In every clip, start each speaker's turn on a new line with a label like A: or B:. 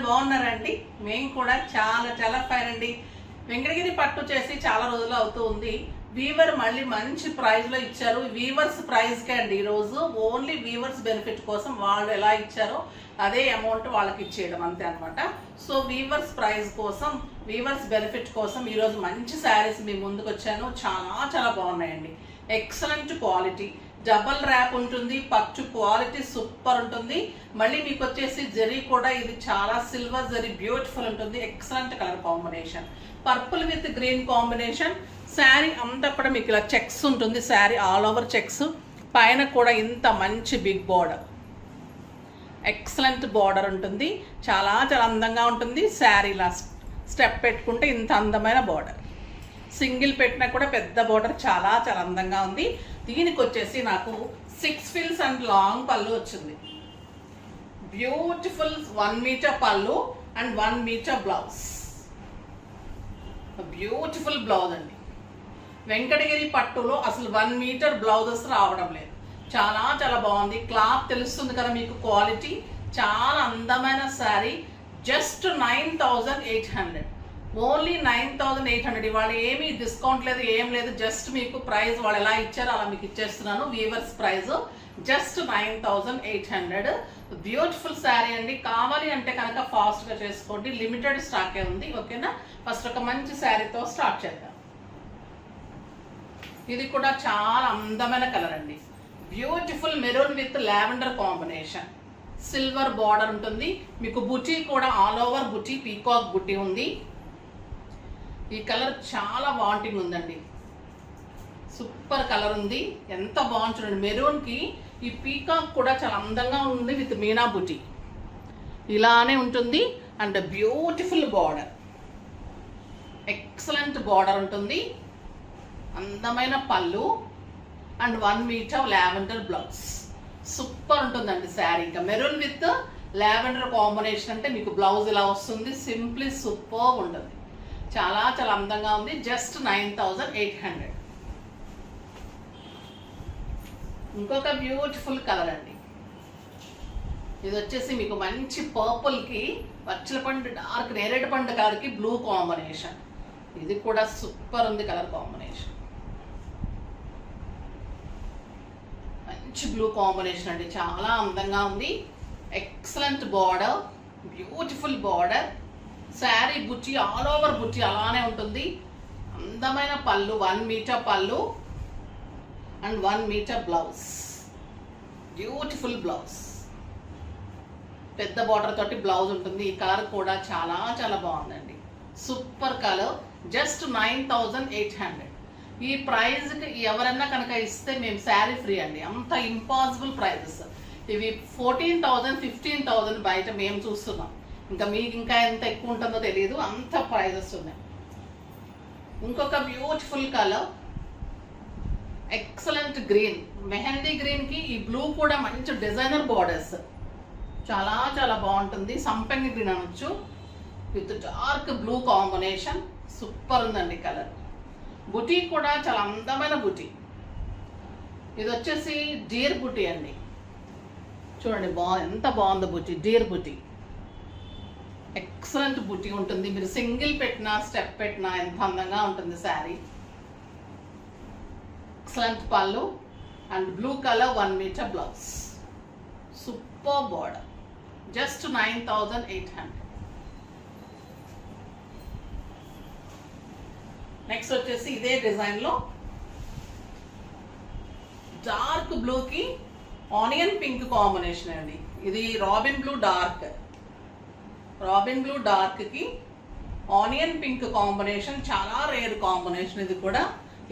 A: బాగున్నారండి? మేము కూడా చాలా ఫైన్ అండి. వెంకటగిరి పట్టు చేసి చాలా రోజులు అవుతూ ఉంది. వీవర్ మళ్ళీ మంచి ప్రైస్ లో ఇచ్చారు. వీవర్స్ ప్రైస్ కే అండి ఈరోజు. ఓన్లీ వీవర్స్ బెనిఫిట్ కోసం వాళ్ళు ఎలా ఇచ్చారో అదే అమౌంట్ వాళ్ళకి ఇచ్చేయడం అంతే అనమాట. సో వీవర్స్ ప్రైస్ కోసం, వీవర్స్ బెనిఫిట్ కోసం ఈరోజు మంచి శారీస్ మీ ముందుకు వచ్చాను. చాలా బాగున్నాయండి. ఎక్సలెంట్ క్వాలిటీ, డబల్ ర్యాప్ ఉంటుంది, పట్టు క్వాలిటీ సూపర్ ఉంటుంది. మళ్ళీ మీకు వచ్చేసి జరీ కూడా ఇది చాలా సిల్వర్ జరీ బ్యూటిఫుల్ ఉంటుంది. Excellent colour combination, purple with green combination. Sari అంతా కూడా మీకు ఇలా చెక్స్ ఉంటుంది. శారీ ఆల్ ఓవర్ చెక్స్, పైన కూడా ఇంత మంచి బిగ్ బార్డర్, ఎక్సలెంట్ బార్డర్ ఉంటుంది. చాలా అందంగా ఉంటుంది. శారీ ఇలా స్టెప్ పెట్టుకుంటే ఇంత అందమైన బార్డర్, సింగిల్ పెట్టినా కూడా పెద్ద బార్డర్ చాలా అందంగా ఉంది. దీనికి వచ్చేసి నాకు 6 ఫిల్స్ అండ్ లాంగ్ పళ్ళు వచ్చింది. బ్యూటిఫుల్ 1 మీటర్ పళ్ళు and 1 metre blouse. Beautiful blouse అండి. వెంకటగిరి పట్టులో అసలు 1 మీటర్ బ్లౌజెస్ రావడం లేదు. చాలా బాగుంది. క్లాత్ తెలుస్తుంది కదా మీకు, క్వాలిటీ చాలా అందమైన శారీ. Just 9800, only 9800. ఇవాళ ఏమీ డిస్కౌంట్ లేదు, ఏం లేదు. జస్ట్ మీకు ప్రైస్ వాళ్ళు ఎలా ఇచ్చారో అలా మీకు ఇచ్చేస్తున్నాను. Weavers price just 9800. Beautiful sari అండి. కావాలి అంటే కనుక ఫాస్ట్గా చేసుకోండి, లిమిటెడ్ స్టాకే ఉంది. ఓకేనా? ఫస్ట్ ఒక మంచి శారీతో స్టార్ట్ చేద్దాం. ఇది కూడా చాలా అందమైన కలర్ అండి. Beautiful maroon with lavender combination, silver border ఉంటుంది. మీకు బుటీ కూడా ఆల్ ఓవర్ బుటీ, పీకాక్ బుటీ ఉంది. ఈ కలర్ చాలా వాంటింగ్ ఉందండి. సూపర్ కలర్ ఉంది. ఎంత బాగుంది చూడండి. మెరూన్ కి ఈ పీకాక్ కూడా చాలా అందంగా ఉంది విత్ మీనా బుటీ. ఇలానే ఉంటుంది. And beautiful border, excellent border ఉంటుంది. అందమైన పళ్ళు and 1 metre lavender blouse. Super ఉంటుందండి శారీ. ఇంకా మెరూన్ విత్ లావెండర్ కాంబినేషన్ అంటే మీకు బ్లౌజ్ ఇలా వస్తుంది. సింప్లీ సూపర్ ఉంటుంది. చాలా అందంగా ఉంది. జస్ట్ 9800. ఇంకొక బ్యూటిఫుల్ కలర్ అండి. ఇది వచ్చేసి మీకు మంచి పర్పుల్ కి పచ్చల పండు, డార్క్ నేరేడు పండు కలర్ కి బ్లూ కాంబినేషన్. ఇది కూడా సూపర్ ఉంది కలర్ కాంబినేషన్. మంచి బ్లూ కాంబినేషన్ అండి. చాలా అందంగా ఉంది. Excellent border, beautiful border. Sari బుట్టి ఆల్ ఓవర్ బుట్టి అలానే ఉంటుంది. అందమైన పళ్ళు, 1 మీటర్ పళ్ళు and 1 metre blouse. Beautiful blouse, పెద్ద బార్డర్ తోటి బ్లౌజ్ ఉంటుంది. ఈ కలర్ కూడా చాలా బాగుందండి. Super colour. జస్ట్ 9800. ఈ ప్రైజ్కి ఎవరన్నా కనుక ఇస్తే మేము శారీ ఫ్రీ అండి. అంత ఇంపాసిబుల్ ప్రైజెస్ ఇవి. 14,000 15,000 బయట మేము చూస్తున్నాం. ఇంకా మీకు ఇంకా ఎంత ఎక్కువ ఉంటుందో తెలియదు, అంత ప్రైజెస్ ఉన్నాయి. ఇంకొక beautiful colour, excellent green, mehndi green కి ఈ బ్లూ కూడా మంచి డిజైనర్ బార్డర్స్. చాలా బాగుంటుంది. సంపెంగి గ్రీన్ అనొచ్చు with dark blue combination. Super ఉందండి కలర్. బుటీ కూడా చాలా అందమైన బుటీ. ఇది వచ్చేసి డీర్ బుటీ అండి. చూడండి ఎంత బాగుందో బుటీ. డీర్ బుటీ, ఎక్సలెంట్ బుటీ ఉంటుంది. మీరు సింగిల్ పెట్టినా స్టెప్ పెట్టినా ఎంత అందంగా ఉంటుంది శారీ. ఎక్సలెంట్ పళ్ళు and blue colour 1 metre blouse. Super border. Just 9800. Next వచ్చేసి ఇదే డిజైన్ లో డార్క్ బ్లూ కి ఆనియన్ పింక్ కాంబినేషన్ అండి. ఇది robin blue dark, robin blue dark కి ఆనియన్ పింక్ కాంబినేషన్. చాలా రేర్ కాంబినేషన్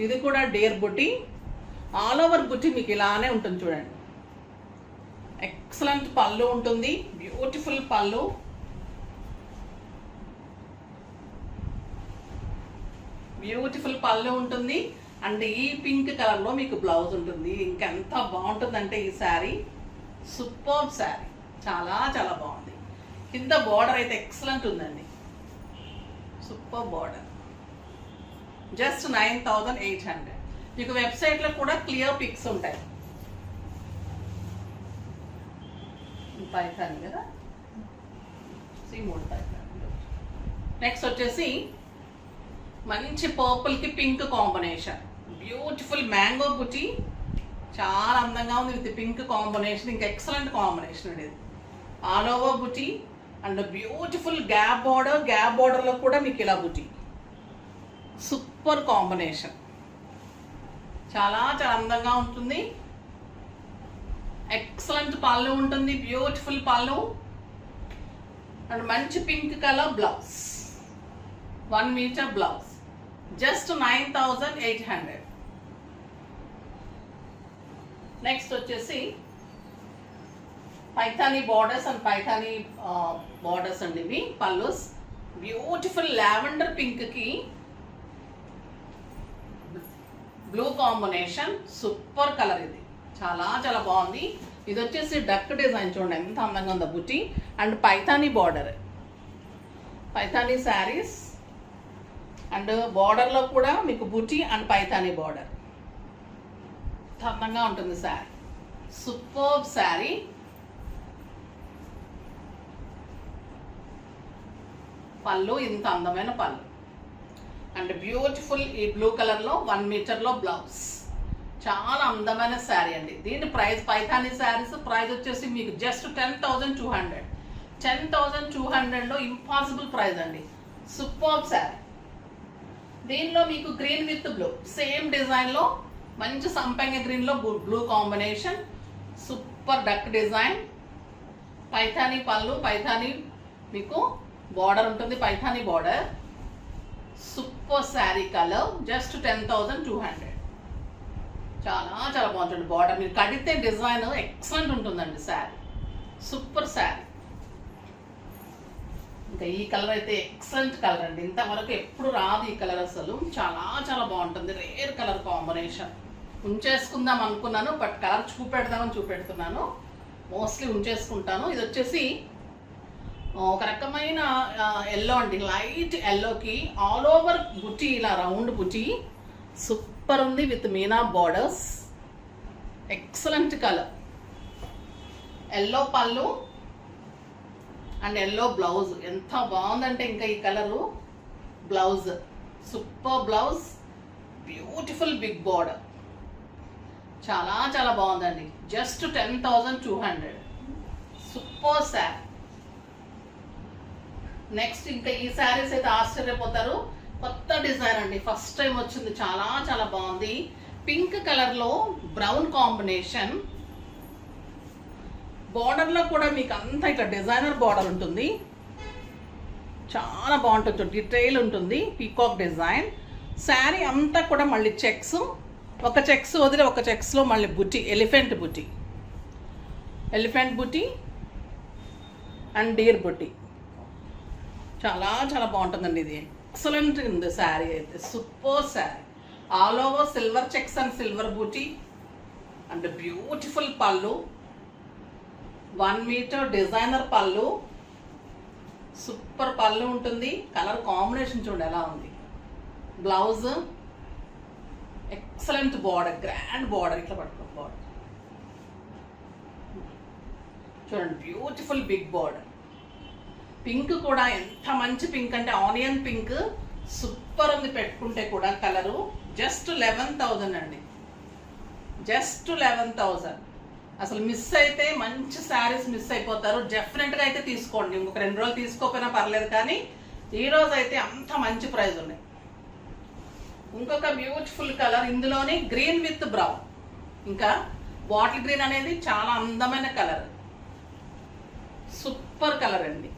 A: ఇది కూడా డేర్ బుట్టి. ఆల్ ఓవర్ బుట్టి మీకు ఇలానే ఉంటుంది చూడండి. ఎక్సలెంట్ పళ్ళు ఉంటుంది. బ్యూటిఫుల్ పళ్ళు, బ్యూటిఫుల్ పళ్ళు ఉంటుంది. అండ్ ఈ పింక్ కలర్ లో మీకు బ్లౌజ్ ఉంటుంది. ఇంకెంత బాగుంటుందంటే ఈ శారీ సూపర్ శారీ. చాలా బాగుంది. కింద బార్డర్ అయితే ఎక్సలెంట్ ఉందండి. Super border. జస్ట్ 9800. మీకు వెబ్సైట్లో కూడా క్లియర్ పిక్స్ ఉంటాయి. పైథాన్ కదా, నెక్స్ట్ వచ్చేసి మంచి పర్పుల్కి పింక్ కాంబినేషన్, బ్యూటిఫుల్ మ్యాంగో బుటీ, చాలా అందంగా ఉంది విత్ పింక్ కాంబినేషన్. ఇంకా ఎక్సలెంట్ కాంబినేషన్ అండి ఇది. All over buti and beautiful gap border, gap బార్డర్లో కూడా మీకు ఇలా బుటీ, సూపర్ కాంబినేషన్, చాలా చాలా అందంగా ఉంటుంది. ఎక్సలెంట్ పళ్ళు ఉంటుంది, బ్యూటిఫుల్ పళ్ళు అండ్ మంచి pink colour blouse, 1 metre blouse, just 9,800. Next వచ్చేసి Paithani borders and Paithani borders అండి ఇవి పల్లూస్. బ్యూటిఫుల్ లావెండర్ పింక్కి బ్లూ కాంబినేషన్, సూపర్ కలర్ ఇది, చాలా చాలా బాగుంది. ఇది వచ్చేసి డక్ డిజైన్ చూడండి ఎంత అందంగా ఉందో బుటీ and Paithani border, Paithani saris and బార్డర్లో కూడా మీకు బుటీ అండ్ పైథానీ బార్డర్, అందంగా ఉంటుంది శారీ, సూపర్ శారీ. పళ్ళు ఇంత అందమైన పళ్ళు అండ్ బ్యూటిఫుల్ ఈ బ్లూ కలర్లో 1 మీటర్లో బ్లౌజ్, చాలా అందమైన శారీ అండి. దీని ప్రైస్ పైథానీ శారీస్ ప్రైస్ వచ్చేసి మీకు జస్ట్ 10,200. 10,200లో ఇంపాసిబుల్ ప్రైస్ అండి, సూపర్ శారీ. దీనిలో మీకు గ్రీన్ విత్ బ్లూ సేమ్ డిజైన్లో మంచి సంపంగి గ్రీన్లో blue combination, super duck design, Paithani పళ్ళు, పైథానీ మీకు బార్డర్ ఉంటుంది, Paithani border, super sari colour, just 10,200. చాలా చాలా బాగుంటుంది బార్డర్, మీరు కడితే డిజైన్ ఎక్సలెంట్ ఉంటుందండి శారీ, సూపర్ శారీ. ఇంకా ఈ కలర్ అయితే ఎక్సలెంట్ కలర్ అండి, ఇంతవరకు ఎప్పుడు రాదు ఈ కలర్, అసలు చాలా చాలా బాగుంటుంది, రేర్ కలర్ కాంబినేషన్. ఉంచేసుకుందాం అనుకున్నాను బట్ కలర్ చూపెడదామని చూపెడుతున్నాను, మోస్ట్లీ ఉంచేసుకుంటాను. ఇది వచ్చేసి ఒక రకమైన ఎల్లో అండి, లైట్ ఎల్లోకి ఆల్ ఓవర్ బుటీ, ఇలా రౌండ్ బుటీ, సూపర్ ఉంది విత్ మీనా బార్డర్స్, ఎక్సలెంట్ కలర్, ఎల్లో పళ్ళు అండ్ ఎల్లో బ్లౌజ్, ఎంత బాగుందంటే ఇంకా ఈ colour blouse, super blouse, beautiful big border, చాలా చాలా బాగుందండి, జస్ట్ 10,200, సూపర్ శారీ. నెక్స్ట్ ఇంకా ఈ శారీస్ అయితే ఆశ్చర్యపోతారు, కొత్త డిజైన్ అండి, ఫస్ట్ టైం వచ్చింది, చాలా చాలా బాగుంది. పింక్ కలర్లో బ్రౌన్ కాంబినేషన్, బార్డర్లో కూడా మీకు అంతా ఇట్లా డిజైనర్ బార్డర్ ఉంటుంది, చాలా బాగుంటుంది, డీటెయిల్ ఉంటుంది, పీకాక్ డిజైన్. శారీ అంతా కూడా మళ్ళీ చెక్స్, ఒక చెక్స్ వదిలి ఒక చెక్స్లో మళ్ళీ బుటీ, elephant buti, elephant buti and Deere బుటీ, చాలా చాలా బాగుంటుందండి. ఇది ఎక్సలెంట్ ఉంది శారీ అయితే, super sari, all over silver checks and silver బూటీ అండ్ బ్యూటిఫుల్ పళ్ళు, 1 మీటర్ డిజైనర్ పళ్ళు, సూపర్ పళ్ళు ఉంటుంది. కలర్ కాంబినేషన్ చూడండి ఎలా ఉంది, blouse excellent border, grand border, ఇట్లా పట్టుకో బార్డర్ చూడండి, బ్యూటిఫుల్ బిగ్ బార్డర్. పింక్ కూడా ఎంత మంచి పింక్ అంటే ఆనియన్ పింక్, సూపర్ ఉంది పెట్టుకుంటే కూడా కలరు. జస్ట్ 11,000 అండి, జస్ట్ 11,000. అసలు మిస్ అయితే మంచి శారీస్ మిస్ అయిపోతారు, డెఫినెట్గా అయితే తీసుకోండి. ఇంకొక 2 రోజులు తీసుకోకపోయినా పర్లేదు, కానీ ఈరోజు అయితే అంత మంచి ప్రైస్ ఉన్నాయి. ఇంకొక బ్యూటిఫుల్ కలర్, ఇందులోనే గ్రీన్ విత్ బ్రౌన్, ఇంకా బాటిల్ గ్రీన్ అనేది చాలా అందమైన కలర్, సూపర్ కలర్ అండి.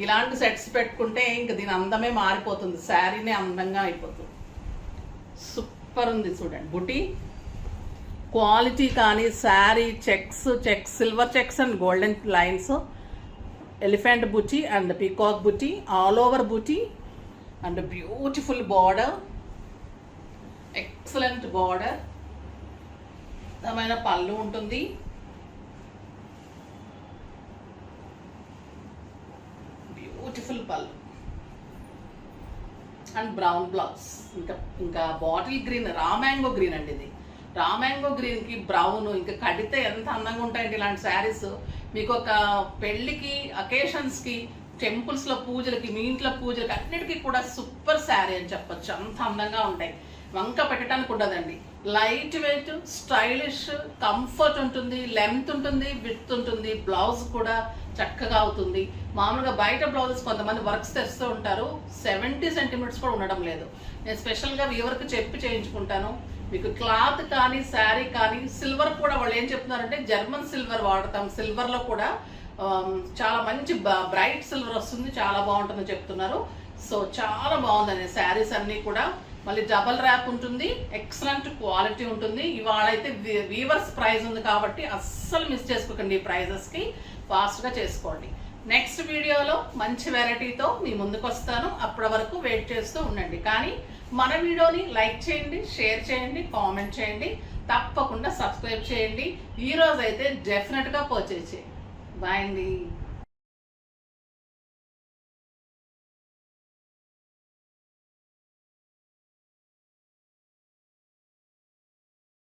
A: ఇలాంటి సెట్స్ పెట్టుకుంటే ఇంక దీని అందమే మారిపోతుంది, శారీనే అందంగా అయిపోతుంది. సూపర్ ఉంది చూడండి బుటీ క్వాలిటీ, కానీ sari checks, silver checks and golden lines, elephant buti and peacock buti, all over buti and beautiful border, excellent border, అందమైన పళ్ళు ఉంటుంది, బ్యూటిఫుల్ పళ్ళు అండ్ బ్రౌన్ బ్లౌజ్. ఇంకా bottle green, raw mango green అండి ఇది, రా మ్యాంగో గ్రీన్కి brown, ఇంకా కడితే ఎంత అందంగా ఉంటాయండి ఇలాంటి శారీస్. మీకు ఒక పెళ్ళికి, అకేషన్స్కి, టెంపుల్స్లో పూజలకి, మీ ఇంట్లో పూజలకి అన్నిటికీ కూడా సూపర్ శారీ అని చెప్పొచ్చు. అంత అందంగా ఉంటాయి, వంక పెట్టడానికి ఉండదండి. లైట్ వెయిట్, స్టైలిష్, కంఫర్ట్ ఉంటుంది, లెంత్ ఉంటుంది, విడ్త్ ఉంటుంది. బ్లౌజ్ కూడా చక్కగా అవుతుంది. మామూలుగా బయట బ్లౌజెస్ కొంతమంది వర్క్స్ తెస్తూ ఉంటారు, 70 సెంటీమీటర్స్ కూడా ఉండడం లేదు. నేను స్పెషల్గా వీవర్కి చెప్పి చేయించుకుంటాను. మీకు క్లాత్ కానీ, శారీ కానీ, సిల్వర్ కూడా వాళ్ళు ఏం చెప్తున్నారంటే జర్మన్ సిల్వర్ వాడతాం, సిల్వర్లో కూడా చాలా మంచి బ్రైట్ సిల్వర్ వస్తుంది, చాలా బాగుంటుందని చెప్తున్నారు. సో చాలా బాగుందండి శారీస్ అన్నీ కూడా. మళ్ళీ డబల్ ర్యాప్ ఉంటుంది, ఎక్సలెంట్ క్వాలిటీ ఉంటుంది. ఇవాళ అయితే వీవర్స్ ప్రైస్ ఉంది కాబట్టి అస్సలు మిస్ చేసుకోకండి. ఈ ప్రైజెస్కి ఫాస్ట్గా చేసుకోండి. నెక్స్ట్ వీడియోలో మంచి వెరైటీతో మీ ముందుకు వస్తాను. అప్పటి వరకు వెయిట్ చేస్తూ ఉండండి. కానీ మన వీడియోని లైక్ చేయండి, షేర్ చేయండి, కామెంట్ చేయండి, తప్పకుండా సబ్స్క్రైబ్ చేయండి. ఈరోజు అయితే డెఫినెట్గా పర్చేజ్ చేయండి. బాయ్ అండి.